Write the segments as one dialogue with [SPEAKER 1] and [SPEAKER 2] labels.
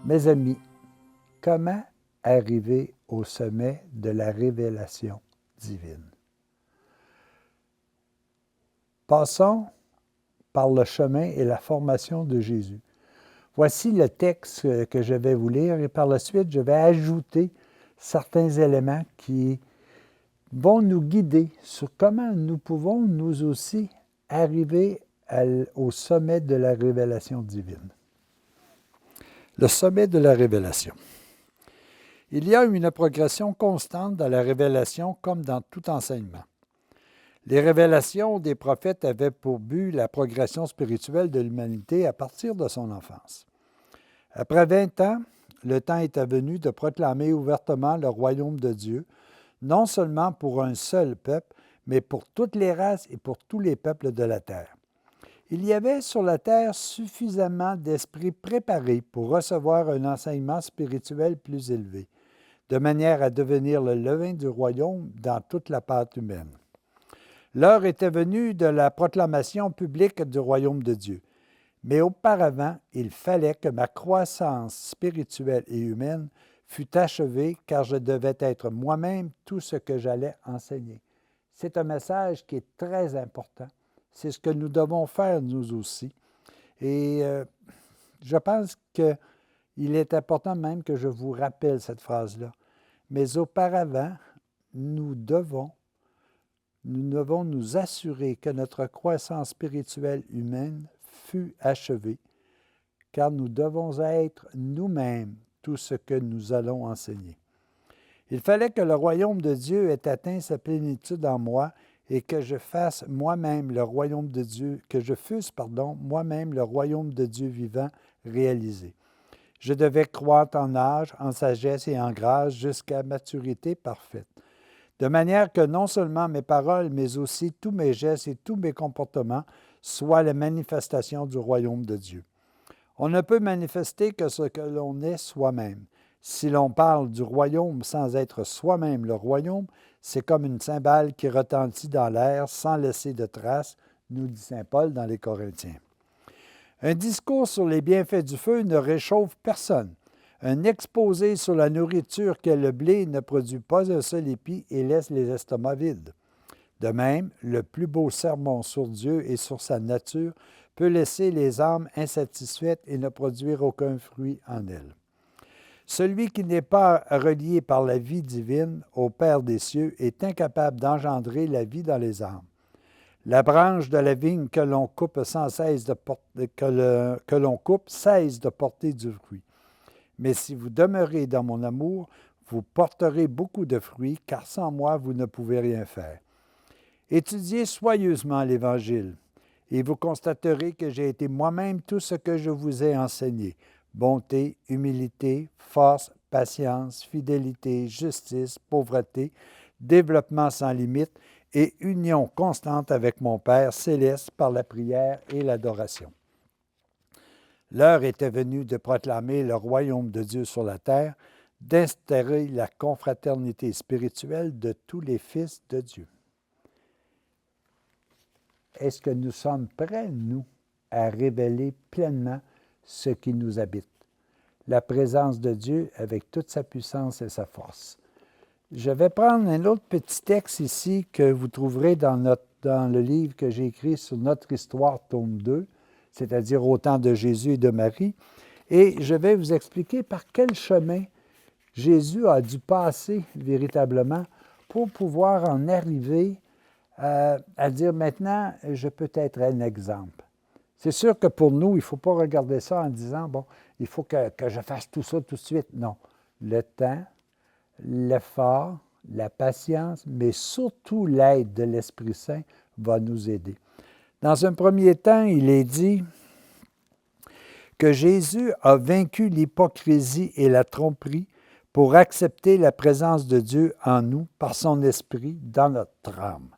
[SPEAKER 1] Mes amis, comment arriver au sommet de la révélation divine? Passons par le chemin et la formation de Jésus. Voici le texte que je vais vous lire et par la suite, je vais ajouter certains éléments qui vont nous guider sur comment nous pouvons nous aussi arriver au sommet de la révélation divine. Le sommet de la révélation. Il y a une progression constante dans la révélation comme dans tout enseignement. Les révélations des prophètes avaient pour but la progression spirituelle de l'humanité à partir de son enfance. Après 20 ans, le temps était venu de proclamer ouvertement le royaume de Dieu, non seulement pour un seul peuple, mais pour toutes les races et pour tous les peuples de la terre. Il y avait sur la terre suffisamment d'esprits préparés pour recevoir un enseignement spirituel plus élevé, de manière à devenir le levain du royaume dans toute la pâte humaine. L'heure était venue de la proclamation publique du royaume de Dieu. Mais auparavant, il fallait que ma croissance spirituelle et humaine fût achevée, car je devais être moi-même tout ce que j'allais enseigner. C'est un message qui est très important. C'est ce que nous devons faire, nous aussi. Et je pense qu'il est important même que je vous rappelle cette phrase-là. Mais auparavant, nous devons nous assurer que notre croissance spirituelle humaine fut achevée, car nous devons être nous-mêmes tout ce que nous allons enseigner. Il fallait que le royaume de Dieu ait atteint sa plénitude en moi et que je fasse moi-même le royaume de Dieu, que je fusse, moi-même le royaume de Dieu vivant réalisé. Je devais croître en âge, en sagesse et en grâce jusqu'à maturité parfaite. De manière que non seulement mes paroles, mais aussi tous mes gestes et tous mes comportements soient la manifestation du royaume de Dieu. On ne peut manifester que ce que l'on est soi-même. Si l'on parle du royaume sans être soi-même le royaume, c'est comme une cymbale qui retentit dans l'air sans laisser de traces, nous dit saint Paul dans les Corinthiens. Un discours sur les bienfaits du feu ne réchauffe personne. Un exposé sur la nourriture qu'est le blé ne produit pas un seul épi et laisse les estomacs vides. De même, le plus beau sermon sur Dieu et sur sa nature peut laisser les âmes insatisfaites et ne produire aucun fruit en elles. Celui qui n'est pas relié par la vie divine au Père des cieux est incapable d'engendrer la vie dans les âmes. La branche de la vigne que l'on coupe cesse de porter du fruit. Mais si vous demeurez dans mon amour, vous porterez beaucoup de fruits, car sans moi, vous ne pouvez rien faire. Étudiez soigneusement l'Évangile, et vous constaterez que j'ai été moi-même tout ce que je vous ai enseigné. Bonté, humilité, force, patience, fidélité, justice, pauvreté, développement sans limite et union constante avec mon Père céleste par la prière et l'adoration. L'heure était venue de proclamer le royaume de Dieu sur la terre, d'instaurer la confraternité spirituelle de tous les fils de Dieu. Est-ce que nous sommes prêts, nous, à révéler pleinement ce qui nous habite? La présence de Dieu avec toute sa puissance et sa force. Je vais prendre un autre petit texte ici que vous trouverez dans le livre que j'ai écrit sur notre histoire, tome 2, c'est-à-dire au temps de Jésus et de Marie, et je vais vous expliquer par quel chemin Jésus a dû passer véritablement pour pouvoir en arriver à dire maintenant, je peux être un exemple. C'est sûr que pour nous, il ne faut pas regarder ça en disant, bon, il faut que je fasse tout ça tout de suite. Non, le temps, l'effort, la patience, mais surtout l'aide de l'Esprit Saint va nous aider. Dans un premier temps, il est dit que Jésus a vaincu l'hypocrisie et la tromperie pour accepter la présence de Dieu en nous par son Esprit dans notre âme.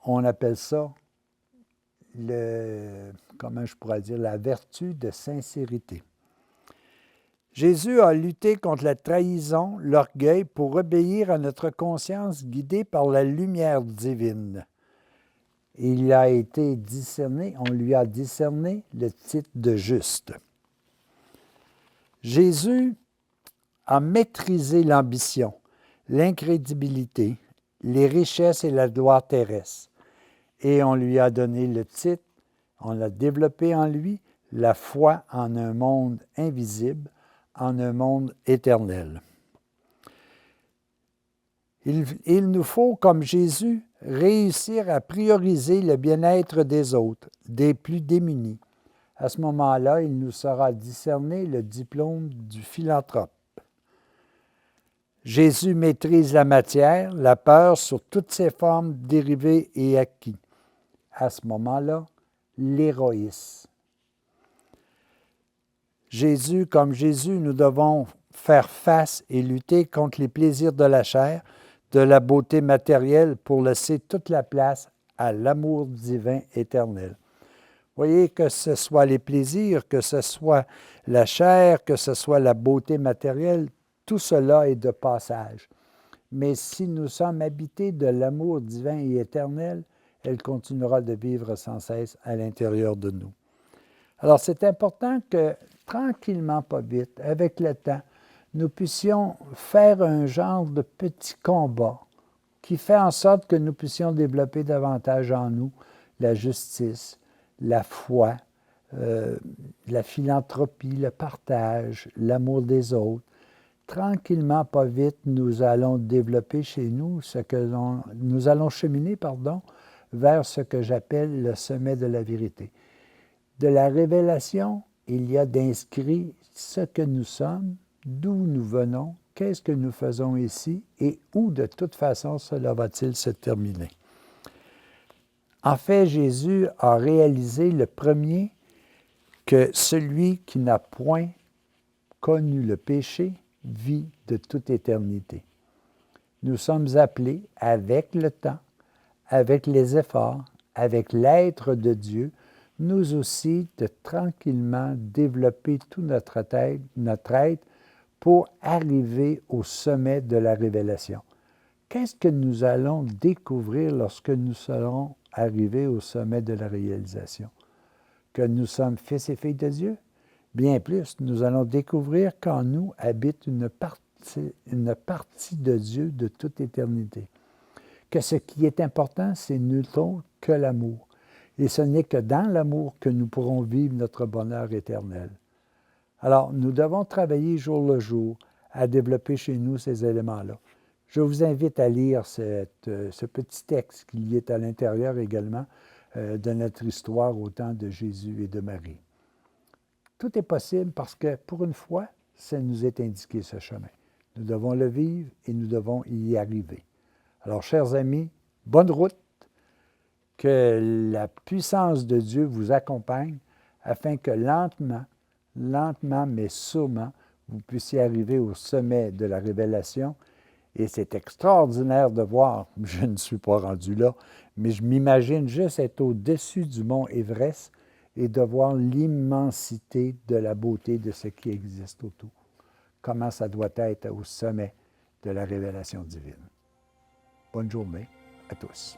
[SPEAKER 1] On appelle ça, la vertu de sincérité. Jésus a lutté contre la trahison, l'orgueil, pour obéir à notre conscience guidée par la lumière divine. Il a été discerné, on lui a discerné le titre de juste. Jésus a maîtrisé l'ambition, l'incrédulité, les richesses et la gloire terrestre. Et on lui a donné le titre, on l'a développé en lui, la foi en un monde invisible, en un monde éternel. Il nous faut, comme Jésus, réussir à prioriser le bien-être des autres, des plus démunis. À ce moment-là, il nous sera discerné le diplôme du philanthrope. Jésus maîtrise la matière, la peur sur toutes ses formes dérivées et acquis. À ce moment-là, l'héroïsme. Jésus, comme Jésus, nous devons faire face et lutter contre les plaisirs de la chair, de la beauté matérielle pour laisser toute la place à l'amour divin éternel. Voyez, que ce soit les plaisirs, que ce soit la chair, que ce soit la beauté matérielle, tout cela est de passage. Mais si nous sommes habités de l'amour divin et éternel, elle continuera de vivre sans cesse à l'intérieur de nous. Alors, c'est important que, tranquillement, pas vite, avec le temps, nous puissions faire un genre de petit combat qui fait en sorte que nous puissions développer davantage en nous la justice, la foi, la philanthropie, le partage, l'amour des autres. Tranquillement, pas vite, nous allons développer chez nous nous allons cheminer, vers ce que j'appelle le sommet de la vérité. De la révélation, il y a d'inscrit ce que nous sommes, d'où nous venons, qu'est-ce que nous faisons ici et où, de toute façon, cela va-t-il se terminer. En fait, Jésus a réalisé le premier que celui qui n'a point connu le péché vit de toute éternité. Nous sommes appelés, avec le temps, avec les efforts, avec l'être de Dieu, nous aussi, de tranquillement développer tout notre être pour arriver au sommet de la révélation. Qu'est-ce que nous allons découvrir lorsque nous serons arrivés au sommet de la réalisation? Que nous sommes fils et filles de Dieu? Bien plus, nous allons découvrir qu'en nous habite une partie de Dieu de toute éternité. Que ce qui est important, c'est nul autre que l'amour. Et ce n'est que dans l'amour que nous pourrons vivre notre bonheur éternel. Alors, nous devons travailler jour le jour à développer chez nous ces éléments-là. Je vous invite à lire ce petit texte qui est à l'intérieur également de notre histoire au temps de Jésus et de Marie. Tout est possible parce que, pour une fois, ça nous est indiqué ce chemin. Nous devons le vivre et nous devons y arriver. Alors, chers amis, bonne route, que la puissance de Dieu vous accompagne afin que lentement mais sûrement, vous puissiez arriver au sommet de la révélation. Et c'est extraordinaire de voir, je ne suis pas rendu là, mais je m'imagine juste être au-dessus du mont Everest et de voir l'immensité de la beauté de ce qui existe autour. Comment ça doit être au sommet de la révélation divine. Bonne journée à tous.